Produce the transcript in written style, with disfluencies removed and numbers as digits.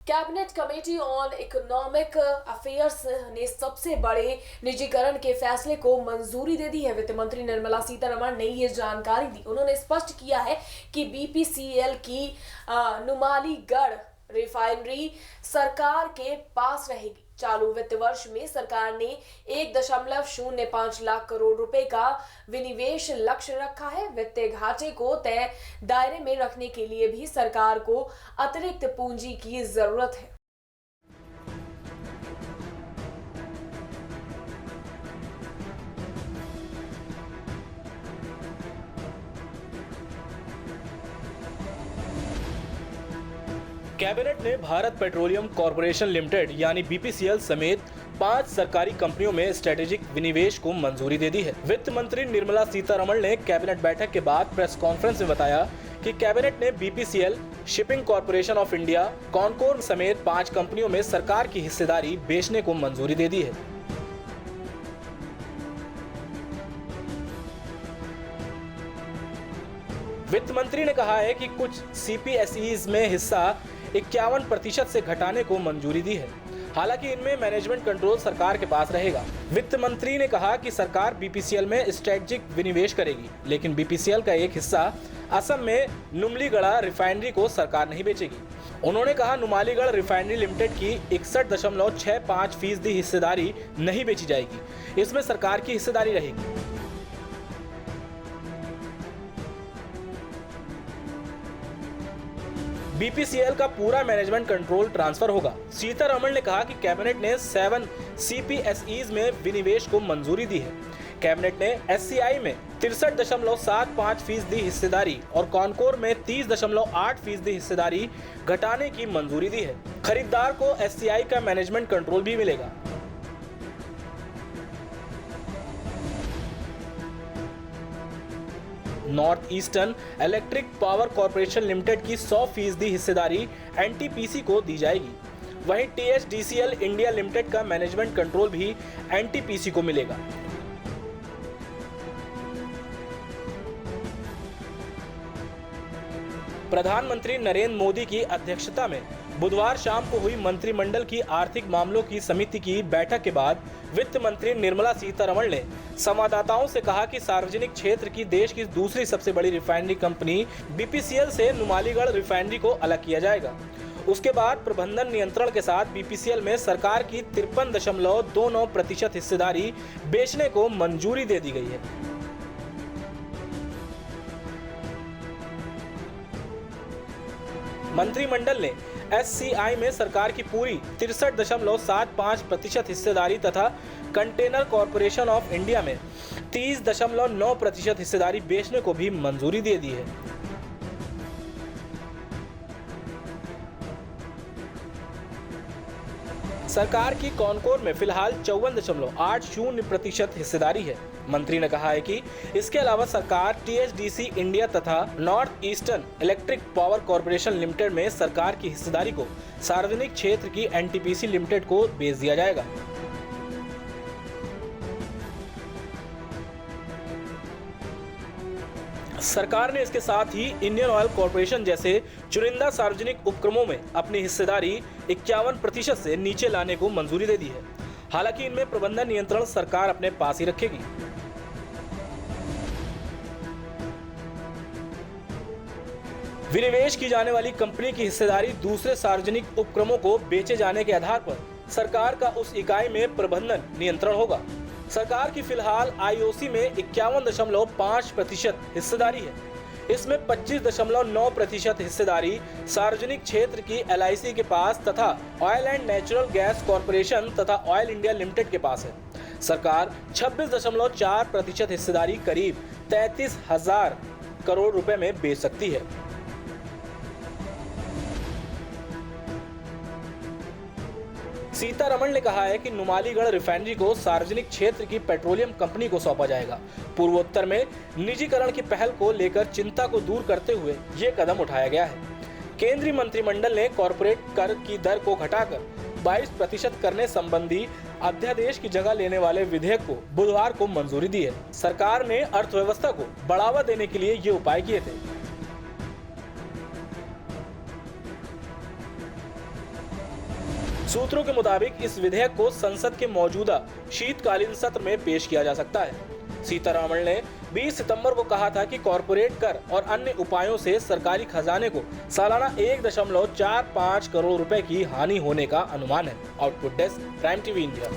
Cabinet committee on economic affairs ने सबसे बड़े निजीकरण के फैसले को मंजूरी दे दी है। वित्त मंत्री निर्मला सीतारमण ने ये जानकारी दी। उन्होंने स्पष्ट किया है कि बीपीसीएल की नुमालीगढ़ रिफाइनरी सरकार के पास रहेगी। चालू वित्त वर्ष में सरकार ने 1.05 लाख करोड़ रुपए का विनिवेश लक्ष्य रखा है। वित्तीय घाटे को तय दायरे में रखने के लिए भी सरकार को अतिरिक्त पूंजी की जरूरत है। कैबिनेट ने भारत पेट्रोलियम कॉर्पोरेशन लिमिटेड यानी बीपीसीएल समेत 5 सरकारी कंपनियों में स्ट्रेटेजिक विनिवेश को मंजूरी दे दी है। वित्त मंत्री निर्मला सीतारमण ने कैबिनेट बैठक के बाद प्रेस कॉन्फ्रेंस में बताया कि कैबिनेट ने BPCL, shipping corporation of India, Concor समेत 5 कंपनियों में सरकार की हिस्सेदारी बेचने को मंजूरी दे दी है। वित्त मंत्री ने कहा है कि कुछ सीपीएसईज में हिस्सा 51% से घटाने को मंजूरी दी है। हालांकि इनमें मैनेजमेंट कंट्रोल सरकार के पास रहेगा। वित्त मंत्री ने कहा कि सरकार बीपीसीएल में स्ट्रेटेजिक विनिवेश करेगी, लेकिन बीपीसीएल का एक हिस्सा असम में नुमलीगढ़ रिफाइनरी को सरकार नहीं बेचेगी। उन्होंने कहा नुमालीगढ़ रिफाइनरी लिमिटेड की 61.65% हिस्सेदारी नहीं बेची जाएगी, इसमें सरकार की हिस्सेदारी रहेगी। बीपीसीएल का पूरा मैनेजमेंट कंट्रोल ट्रांसफर होगा। सीतारमण ने कहा कि कैबिनेट ने 7 सीपीएसईज में विनिवेश को मंजूरी दी है। कैबिनेट ने एससीआई में 63.75% हिस्सेदारी और कॉनकोर में 30.8% हिस्सेदारी घटाने की मंजूरी दी है। खरीदार को एससीआई का मैनेजमेंट कंट्रोल भी मिलेगा। North eastern electric power corporation limited की 100% हिस्सेदारी एनटीपीसी को दी जाएगी। वहीं टीएचडीसीएल इंडिया लिमिटेड का मैनेजमेंट कंट्रोल भी एनटीपीसी को मिलेगा। प्रधानमंत्री नरेंद्र मोदी की अध्यक्षता में बुधवार शाम को हुई मंत्रिमंडल की आर्थिक मामलों की समिति की बैठक के बाद वित्त मंत्री निर्मला सीतारमण ने संवाददाताओं से कहा कि सार्वजनिक क्षेत्र की देश की दूसरी सबसे बड़ी रिफाइनरी कंपनी बीपीसीएल से नुमालीगढ़ रिफाइनरी को अलग किया जाएगा। उसके बाद प्रबंधन नियंत्रण के साथ बीपीसीएल में सरकार की 53.29% हिस्सेदारी बेचने को मंजूरी दे दी गई है। मंत्रिमंडल ने एससीआई में सरकार की पूरी 63.75% हिस्सेदारी तथा कंटेनर कॉर्पोरेशन ऑफ इंडिया में 30.9% हिस्सेदारी बेचने को भी मंजूरी दे दी है। सरकार की कॉनकोर में फिलहाल 54.80% हिस्सेदारी है। मंत्री ने कहा है कि इसके अलावा सरकार टीएचडीसी इंडिया तथा north eastern electric power corporation limited में सरकार की हिस्सेदारी को सार्वजनिक क्षेत्र की एनटीपीसी लिमिटेड को बेच दिया जाएगा। सरकार ने इसके साथ ही इंडियन ऑयल कॉर्पोरेशन जैसे चुनिंदा सार्वजनिक उपक्रमों में अपनी हिस्सेदारी 51% से नीचे लाने को मंजूरी दे दी है। हालांकि इनमें प्रबंधन नियंत्रण सरकार अपने पास ही रखेगी। विनिवेश की जाने वाली कंपनी की हिस्सेदारी दूसरे सार्वजनिक उपक्रमों को बेचे जाने के आधार पर सरकार का उस इकाई में प्रबंधन नियंत्रण होगा। सरकार की फिलहाल आईओसी में 51.5% हिस्सेदारी है। इसमें 25.9% हिस्सेदारी सार्वजनिक क्षेत्र की एलआईसी के पास तथा oil and natural gas corporation तथा ऑयल इंडिया लिमिटेड के पास है। सरकार 26.4% हिस्सेदारी करीब 33,000 करोड़ रुपए में बेच सकती है। सीतारमण ने कहा है कि नुमालीगढ़ रिफाइनरी को सार्वजनिक क्षेत्र की पेट्रोलियम कंपनी को सौंपा जाएगा। पूर्वोत्तर में निजीकरण की पहल को लेकर चिंता को दूर करते हुए ये कदम उठाया गया है। केंद्रीय मंत्रिमंडल ने कॉर्पोरेट कर की दर को घटाकर 22% करने संबंधी अध्यादेश की जगह लेने वाले विधेयक को बुधवार को मंजूरी दी है। सरकार ने अर्थव्यवस्था को बढ़ावा देने के लिए ये उपाय किए थे। सूत्रों के मुताबिक इस विधेयक को संसद के मौजूदा शीतकालीन सत्र में पेश किया जा सकता है। सीतारमण ने 20 सितंबर को कहा था कि कॉरपोरेट कर और अन्य उपायों से सरकारी खजाने को सालाना 1.45 करोड़ रुपए की हानि होने का अनुमान है। Output desk, prime TV India.